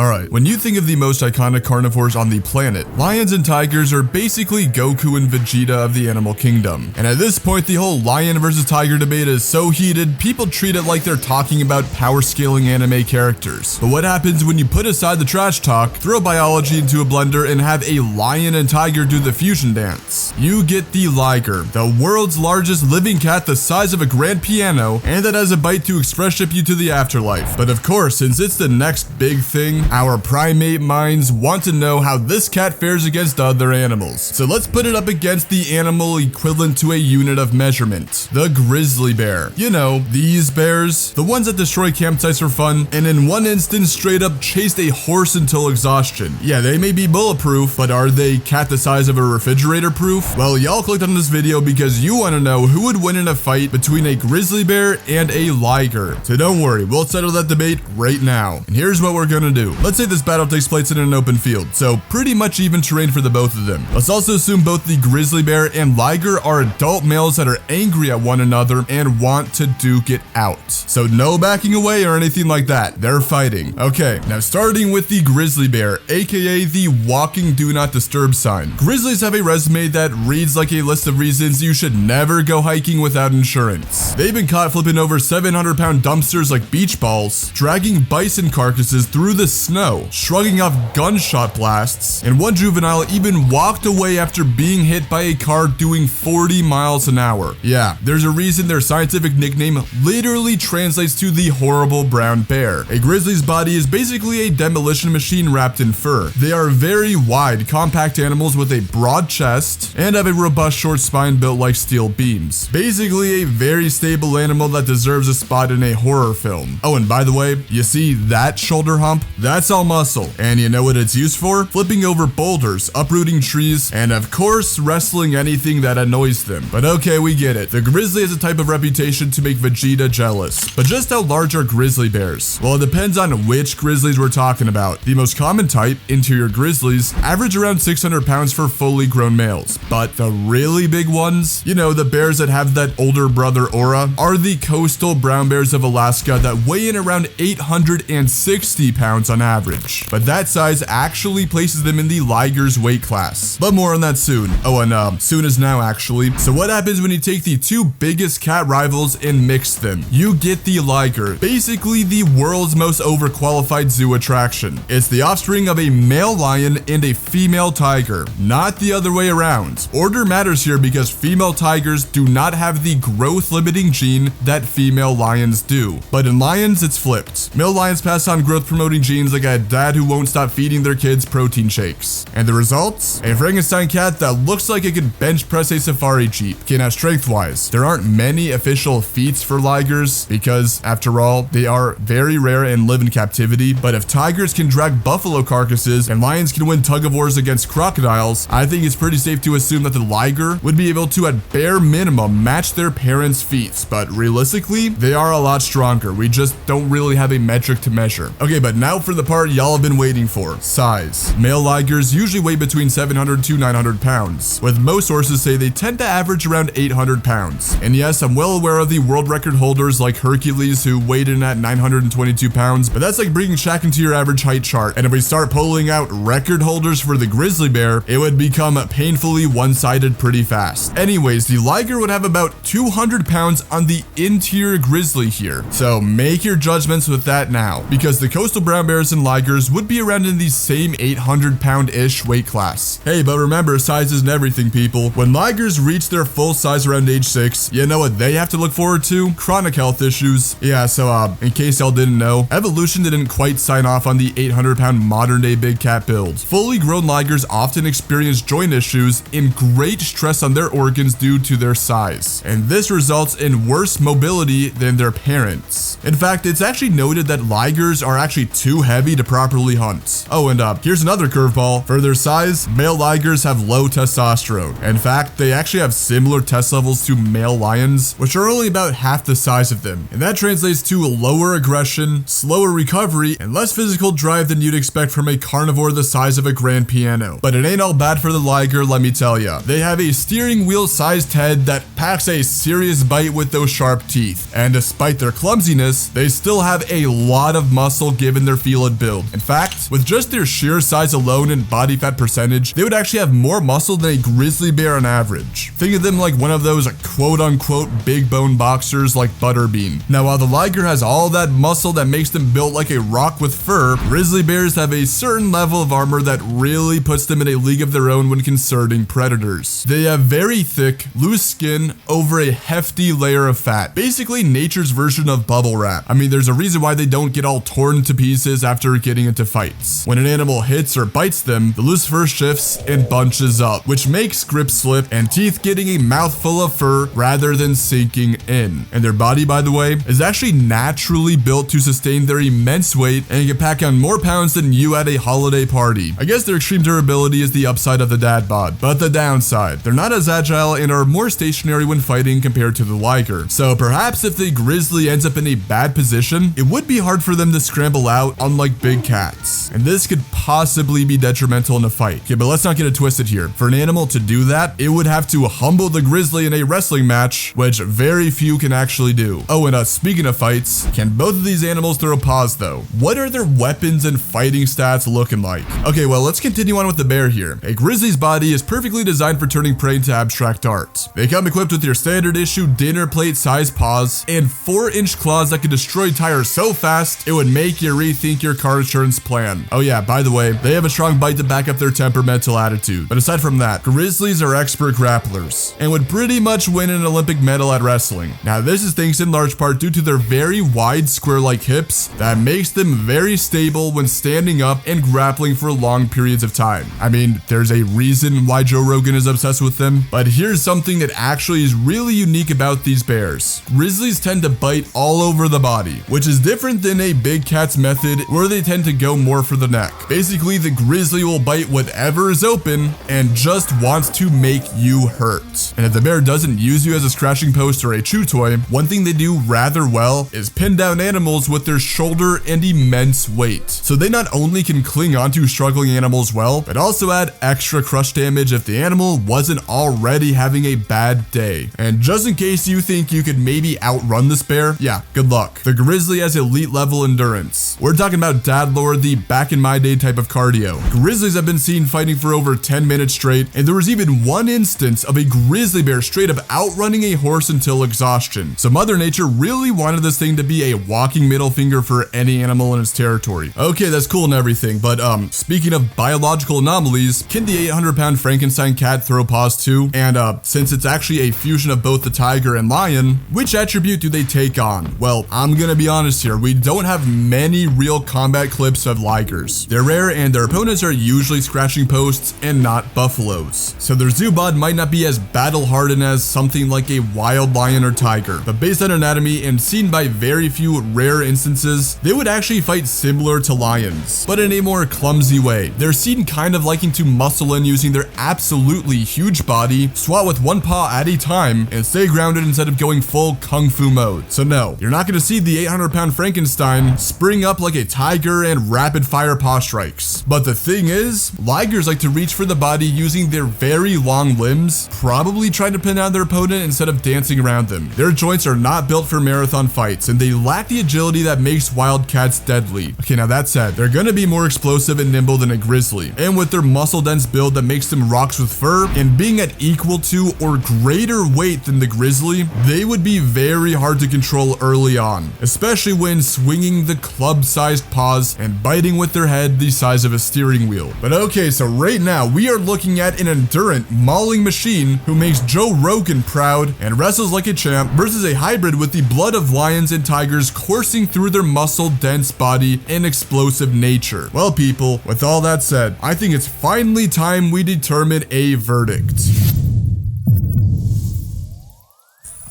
Alright, when you think of the most iconic carnivores on the planet, lions and tigers are basically Goku and Vegeta of the animal kingdom. And at this point, the whole lion versus tiger debate is so heated, people treat it like they're talking about power scaling anime characters. But what happens when you put aside the trash talk, throw biology into a blender, and have a lion and tiger do the fusion dance? You get the Liger, the world's largest living cat the size of a grand piano, and that has a bite to express ship you to the afterlife. But of course, since it's the next big thing, our primate minds want to know how this cat fares against other animals. So let's put it up against the animal equivalent to a unit of measurement, the grizzly bear. You know, these bears, the ones that destroy campsites for fun, and in one instance straight up chased a horse until exhaustion. Yeah, they may be bulletproof, but are they cat the size of a refrigerator proof? Well, y'all clicked on this video because you want to know who would win in a fight between a grizzly bear and a liger. So don't worry, we'll settle that debate right now. And here's what we're gonna do. Let's say this battle takes place in an open field, so pretty much even terrain for the both of them. Let's also assume both the grizzly bear and liger are adult males that are angry at one another and want to duke it out. So no backing away or anything like that. They're fighting. Okay, now starting with the grizzly bear, aka the walking do not disturb sign. Grizzlies have a resume that reads like a list of reasons you should never go hiking without insurance. They've been caught flipping over 700-pound dumpsters like beach balls, dragging bison carcasses through the snow, shrugging off gunshot blasts, and one juvenile even walked away after being hit by a car doing 40 miles an hour. Yeah, there's a reason their scientific nickname literally translates to the horrible brown bear. A grizzly's body is basically a demolition machine wrapped in fur. They are very wide, compact animals with a broad chest and have a robust short spine built like steel beams. Basically a very stable animal that deserves a spot in a horror film. Oh, and by the way, you see that shoulder hump? That's all muscle. And you know what it's used for? Flipping over boulders, uprooting trees, and of course, wrestling anything that annoys them. But okay, we get it. The grizzly has a type of reputation to make Vegeta jealous. But just how large are grizzly bears? Well, it depends on which grizzlies we're talking about. The most common type, interior grizzlies, average around 600 pounds for fully grown males. But the really big ones, you know, the bears that have that older brother aura, are the coastal brown bears of Alaska that weigh in around 860 pounds on average. But that size actually places them in the Liger's weight class. But more on that soon. Oh, and soon as now actually. So what happens when you take the two biggest cat rivals and mix them? You get the Liger, basically the world's most overqualified zoo attraction. It's the offspring of a male lion and a female tiger, not the other way around. Order matters here because female tigers do not have the growth limiting gene that female lions do. But in lions, it's flipped. Male lions pass on growth promoting genes like a dad who won't stop feeding their kids protein shakes. And the results? A Frankenstein cat that looks like it could bench press a safari jeep. Okay, now strength wise, there aren't many official feats for ligers because after all, they are very rare and live in captivity. But if tigers can drag buffalo carcasses and lions can win tug of wars against crocodiles, I think it's pretty safe to assume that the liger would be able to at bare minimum match their parents' feats. But realistically, they are a lot stronger. We just don't really have a metric to measure. Okay, but now for the part y'all have been waiting for. Size. Male ligers usually weigh between 700 to 900 pounds, with most sources say they tend to average around 800 pounds. And yes, I'm well aware of the world record holders like Hercules who weighed in at 922 pounds, but that's like bringing Shaq into your average height chart. And if we start pulling out record holders for the grizzly bear, it would become painfully one-sided pretty fast. Anyways, the liger would have about 200 pounds on the interior grizzly here. So make your judgments with that now, because the coastal brown bears and ligers would be around in the same 800-pound-ish weight class. Hey, but remember, size isn't everything, people. When ligers reach their full size around age 6, you know what they have to look forward to? Chronic health issues. Yeah, so in case y'all didn't know, evolution didn't quite sign off on the 800-pound modern-day big cat build. Fully grown ligers often experience joint issues and great stress on their organs due to their size, and this results in worse mobility than their parents. In fact, it's actually noted that ligers are actually too heavy to properly hunt. Oh, and here's another curveball. For their size, male ligers have low testosterone. In fact, they actually have similar test levels to male lions, which are only about half the size of them. And that translates to lower aggression, slower recovery, and less physical drive than you'd expect from a carnivore the size of a grand piano. But it ain't all bad for the liger, let me tell ya. They have a steering wheel sized head that packs a serious bite with those sharp teeth. And despite their clumsiness, they still have a lot of muscle given their felidae solid build. In fact, with just their sheer size alone and body fat percentage, they would actually have more muscle than a grizzly bear on average. Think of them like one of those quote-unquote big bone boxers like Butterbean. Now, while the Liger has all that muscle that makes them built like a rock with fur, grizzly bears have a certain level of armor that really puts them in a league of their own when concerning predators. They have very thick, loose skin over a hefty layer of fat. Basically nature's version of bubble wrap. I mean, there's a reason why they don't get all torn to pieces after getting into fights. When an animal hits or bites them, the loose fur shifts and bunches up, which makes grip slip and teeth getting a mouthful of fur rather than sinking in. And their body, by the way, is actually naturally built to sustain their immense weight and can pack on more pounds than you at a holiday party. I guess their extreme durability is the upside of the dad bod, but the downside, they're not as agile and are more stationary when fighting compared to the Liger. So perhaps if the grizzly ends up in a bad position, it would be hard for them to scramble out, unlike big cats. And this could possibly be detrimental in a fight. Okay, but let's not get it twisted here. For an animal to do that, it would have to humble the grizzly in a wrestling match, which very few can actually do. Oh, and speaking of fights, can both of these animals throw paws though? What are their weapons and fighting stats looking like? Okay, well, let's continue on with the bear here. A grizzly's body is perfectly designed for turning prey into abstract art. They come equipped with your standard issue dinner plate size paws and 4-inch claws that can destroy tires so fast it would make you rethink your car insurance plan. Oh yeah, by the way, they have a strong bite to back up their temperamental attitude. But aside from that, grizzlies are expert grapplers and would pretty much win an Olympic medal at wrestling. Now, this is thanks in large part due to their very wide square-like hips that makes them very stable when standing up and grappling for long periods of time. I mean, there's a reason why Joe Rogan is obsessed with them, but here's something that actually is really unique about these bears. Grizzlies tend to bite all over the body, which is different than a big cat's method where they tend to go more for the neck. Basically, the grizzly will bite whatever is open and just wants to make you hurt. And if the bear doesn't use you as a scratching post or a chew toy, one thing they do rather well is pin down animals with their shoulder and immense weight. So they not only can cling onto struggling animals well, but also add extra crush damage if the animal wasn't already having a bad day. And just in case you think you could maybe outrun this bear, yeah, good luck. The grizzly has elite level endurance. We're talking about dad lore, the back in my day type of cardio. Grizzlies have been seen fighting for over 10 minutes straight, and there was even one instance of a grizzly bear straight up outrunning a horse until exhaustion. So Mother Nature really wanted this thing to be a walking middle finger for any animal in its territory. Okay, that's cool and everything, but speaking of biological anomalies, can the 800-pound Frankenstein cat throw paws too? And since it's actually a fusion of both the tiger and lion, which attribute do they take on? Well, I'm gonna be honest here, we don't have many real combat clips of ligers. They're rare and their opponents are usually scratching posts and not buffaloes. So their zoo bod might not be as battle hardened as something like a wild lion or tiger, but based on anatomy and seen by very few rare instances, they would actually fight similar to lions, but in a more clumsy way. They're seen kind of liking to muscle in using their absolutely huge body, swat with one paw at a time, and stay grounded instead of going full kung fu mode. So no, you're not gonna see the 800-pound Frankenstein spring up like a tiger and rapid fire paw strikes. But the thing is, ligers like to reach for the body using their very long limbs, probably trying to pin down their opponent instead of dancing around them. Their joints are not built for marathon fights, and they lack the agility that makes wildcats deadly. Okay, now that said, they're gonna be more explosive and nimble than a grizzly, and with their muscle dense build that makes them rocks with fur, and being at equal to or greater weight than the grizzly, they would be very hard to control early on, especially when swinging the club-sized paws and biting with their head the size of a steering wheel. But okay, so right now we are looking at an endurant, mauling machine who makes Joe Rogan proud and wrestles like a champ versus a hybrid with the blood of lions and tigers coursing through their muscle-dense body and explosive nature. Well, people, with all that said, I think it's finally time we determine a verdict.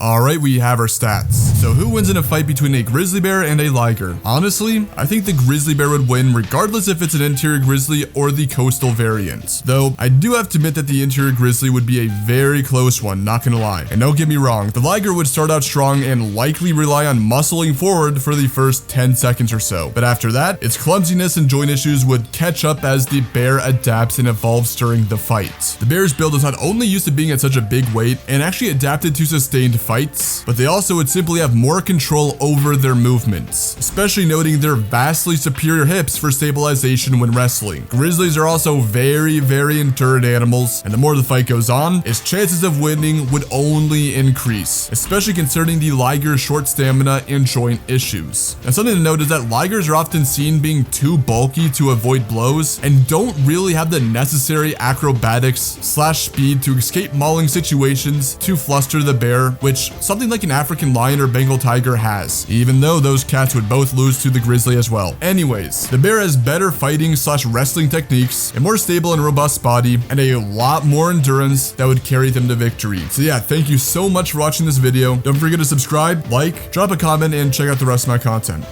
Alright, we have our stats. So who wins in a fight between a grizzly bear and a liger? Honestly, I think the grizzly bear would win regardless if it's an interior grizzly or the coastal variant. Though, I do have to admit that the interior grizzly would be a very close one, not gonna lie. And don't get me wrong, the liger would start out strong and likely rely on muscling forward for the first 10 seconds or so. But after that, its clumsiness and joint issues would catch up as the bear adapts and evolves during the fight. The bear's build is not only used to being at such a big weight and actually adapted to sustained fights, but they also would simply have more control over their movements, especially noting their vastly superior hips for stabilization when wrestling. Grizzlies are also very endured animals, and the more the fight goes on, its chances of winning would only increase, especially concerning the Liger's short stamina and joint issues. And something to note is that Ligers are often seen being too bulky to avoid blows and don't really have the necessary acrobatics/speed to escape mauling situations to fluster the bear, which something like an African lion or Bengal tiger has, even though those cats would both lose to the grizzly as well. Anyways, the bear has better fighting/wrestling techniques, a more stable and robust body, and a lot more endurance that would carry them to victory. So yeah, thank you so much for watching this video. Don't forget to subscribe, like, drop a comment, and check out the rest of my content.